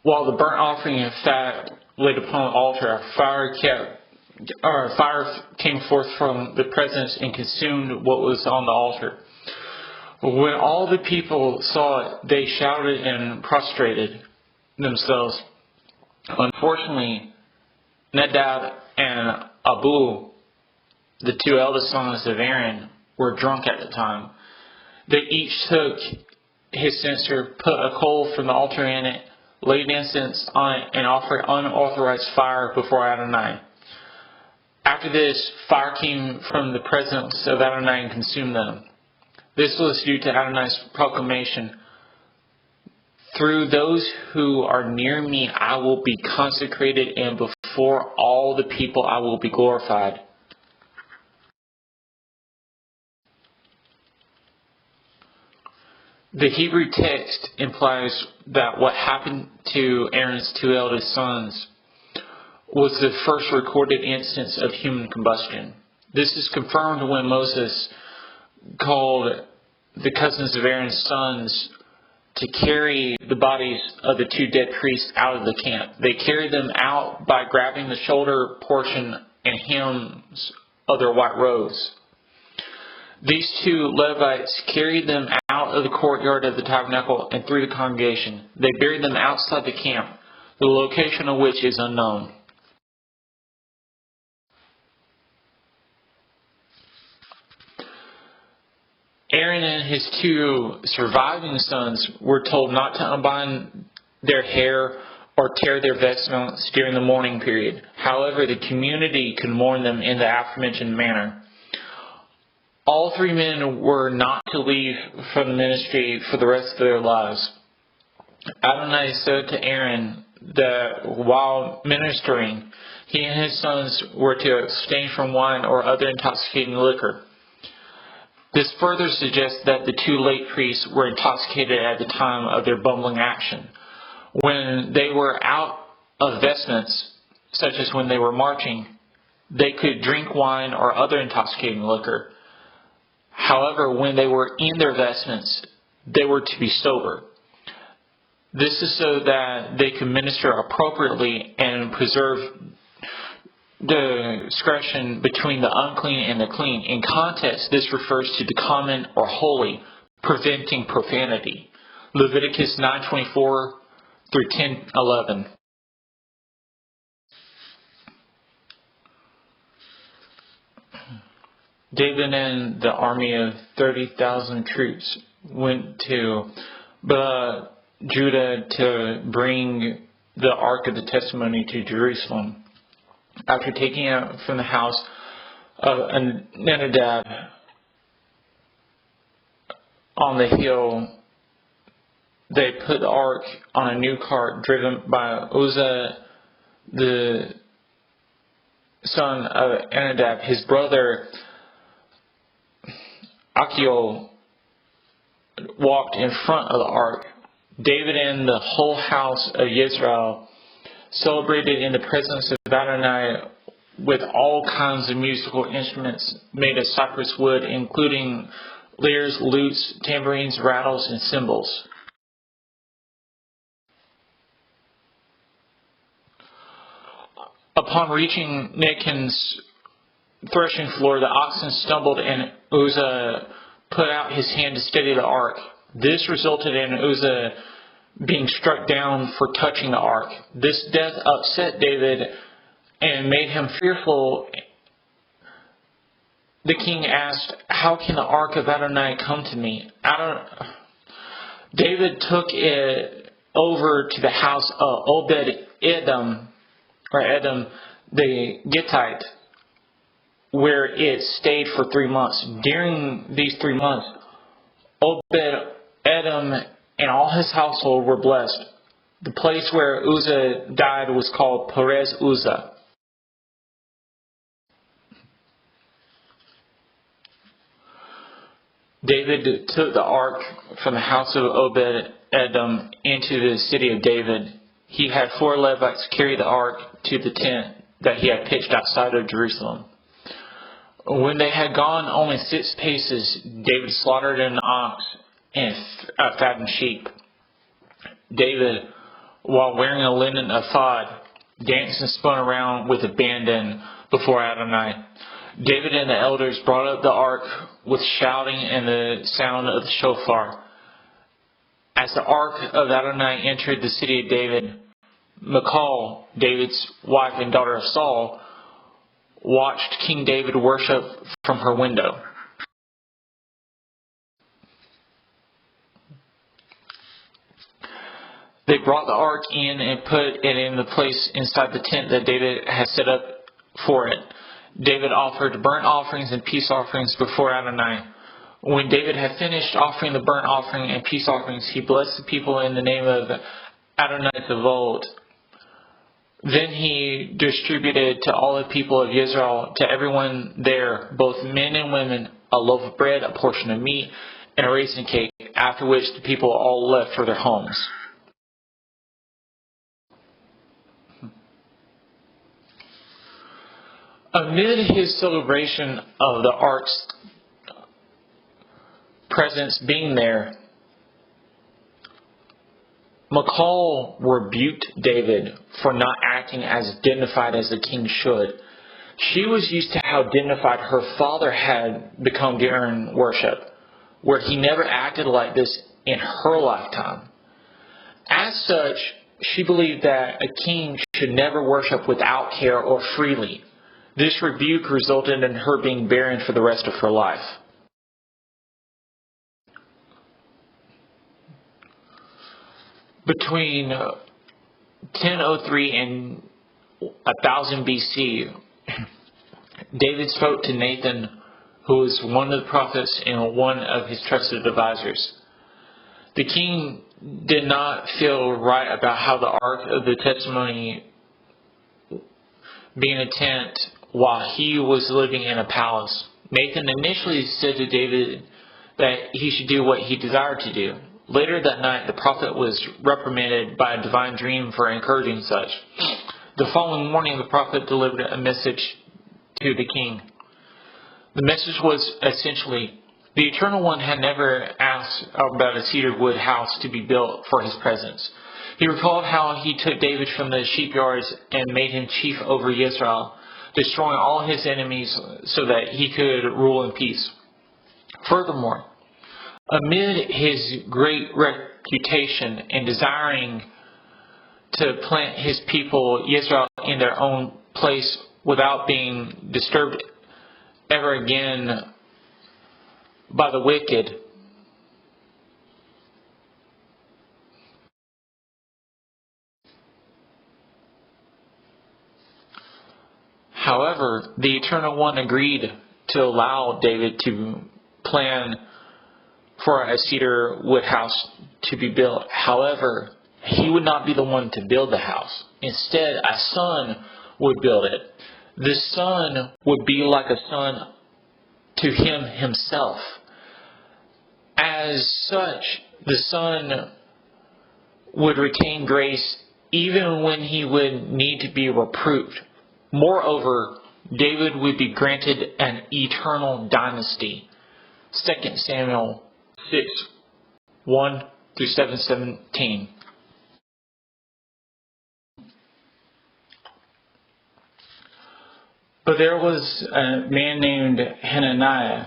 while the burnt offering and fat laid upon the altar, fire came forth from the presence and consumed what was on the altar. When all the people saw it, they shouted and prostrated themselves. Unfortunately, Nadab and Abihu, the two eldest sons of Aaron, were drunk at the time. They each took his censer, put a coal from the altar in it, laid incense on it, and offered unauthorized fire before Adonai. After this, fire came from the presence of Adonai and consumed them. This was due to Adonai's proclamation, "Through those who are near me I will be consecrated, and before all the people I will be glorified." The Hebrew text implies that what happened to Aaron's two eldest sons was the first recorded instance of human combustion. This is confirmed when Moses called the cousins of Aaron's sons to carry the bodies of the two dead priests out of the camp. They carried them out by grabbing the shoulder portion and hems of their white robes. These two Levites carried them out of the courtyard of the tabernacle and through the congregation. They buried them outside the camp, the location of which is unknown. Aaron and his two surviving sons were told not to unbind their hair or tear their vestments during the mourning period. However, the community could mourn them in the aforementioned manner. All three men were not to leave from the ministry for the rest of their lives. Adonai said to Aaron that while ministering, he and his sons were to abstain from wine or other intoxicating liquor. This further suggests that the two late priests were intoxicated at the time of their bumbling action. When they were out of vestments, such as when they were marching, they could drink wine or other intoxicating liquor. However, when they were in their vestments, they were to be sober. This is so that they could minister appropriately and preserve the discretion between the unclean and the clean. In context, this refers to the common or holy, preventing profanity. Leviticus 9:24 through 10:11. David and the army of 30,000 troops went to Judah to bring the Ark of the Testimony to Jerusalem. After taking it from the house of Nadab on the hill, they put the ark on a new cart driven by Uzzah, the son of Nadab. His brother Achio walked in front of the ark. David and the whole house of Israel celebrated in the presence of Adonai with all kinds of musical instruments made of cypress wood, including lyres, lutes, tambourines, rattles, and cymbals. Upon reaching Nican's threshing floor, the oxen stumbled and Uzzah put out his hand to steady the ark. This resulted in Uzzah being struck down for touching the ark. This death upset David and made him fearful. The king asked, "How can the ark of Adonai come to me?" David took it over to the house of Obed Edom the Gittite, where it stayed for 3 months. During these 3 months, Obed Edom and all his household were blessed. The place where Uzzah died was called Perez Uzzah. David took the ark from the house of Obed Edom into the city of David. He had 4 Levites carry the ark to the tent that he had pitched outside of Jerusalem. When they had gone only 6 paces, David slaughtered an ox and a fattened sheep. David while wearing a linen ephod, danced and spun around with abandon before Adonai. David and the elders brought up the ark with shouting and the sound of the shofar. As the ark of Adonai entered the city of David, Michal, David's wife and daughter of Saul, watched King David worship from her window. They brought the ark in and put it in the place inside the tent that David had set up for it. David offered burnt offerings and peace offerings before Adonai. When David had finished offering the burnt offering and peace offerings, he blessed the people in the name of Adonai of old. Then he distributed to all the people of Israel, to everyone there, both men and women, a loaf of bread, a portion of meat, and a raisin cake, after which the people all left for their homes. Amid his celebration of the ark's presence being there, Michal rebuked David for not acting as dignified as a king should. She was used to how dignified her father had become during worship, where he never acted like this in her lifetime. As such, she believed that a king should never worship without care or freely. This rebuke resulted in her being barren for the rest of her life. Between 1003 and 1000 BC, David spoke to Nathan, who was one of the prophets and one of his trusted advisors. The king did not feel right about how the Ark of the Testimony being a tent while he was living in a palace. Nathan initially said to David that he should do what he desired to do. Later that night, the prophet was reprimanded by a divine dream for encouraging such. The following morning, the prophet delivered a message to the king. The message was essentially, the Eternal One had never asked about a cedar wood house to be built for his presence. He recalled how he took David from the sheepyards and made him chief over Israel, destroying all his enemies so that he could rule in peace. Furthermore, amid his great reputation and desiring to plant his people, Israel, in their own place without being disturbed ever again by the wicked, however, the Eternal One agreed to allow David to plan for a cedar wood house to be built. However, he would not be the one to build the house. Instead, a son would build it. The son would be like a son to him himself. As such, the son would retain grace even when he would need to be reproved. Moreover, David would be granted an eternal dynasty. 2 Samuel 6, 1 through 7:17. But there was a man named Hananiah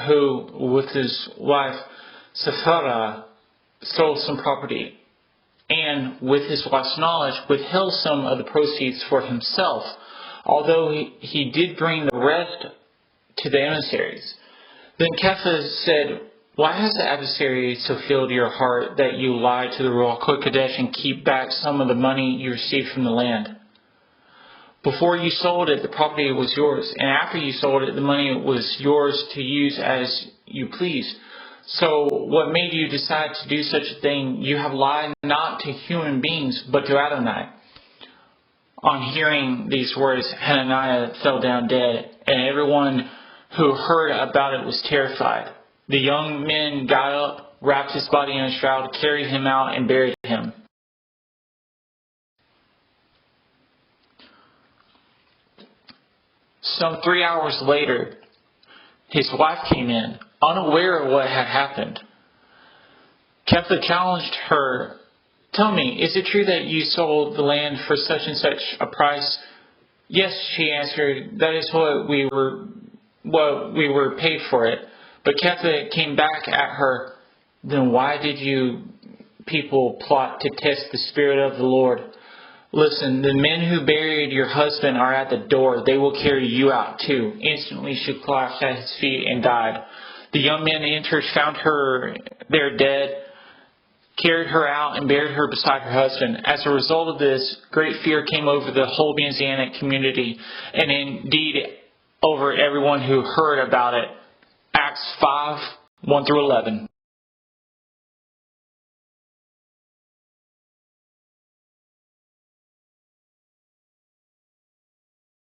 who, with his wife Sefira, stole some property, and with his wife's knowledge withheld some of the proceeds for himself, although he did bring the rest to the emissaries. Then Kepha said, "Why has the adversary so filled your heart that you lie to the Ruach HaKodesh and keep back some of the money you received from the land? Before you sold it, the property was yours, and after you sold it, the money was yours to use as you please. So what made you decide to do such a thing? You have lied not to human beings, but to Adonai." On hearing these words, Hananiah fell down dead, and everyone who heard about it was terrified. The young men got up, wrapped his body in a shroud, carried him out, and buried him. Some 3 hours later, his wife came in, unaware of what had happened. Kepha challenged her Tell me, is it true that you sold the land for such and such a price? Yes, she answered, that is what we were paid for it. But Kepha came back at her, then why did you people plot to test the Spirit of the Lord? Listen, the men who buried your husband are at the door. They will carry you out too. Instantly she collapsed at his feet and died. The young men entered, found her there dead, carried her out and buried her beside her husband. As a result of this, great fear came over the whole Messianic community, and indeed over everyone who heard about it. Acts 5, 1-11.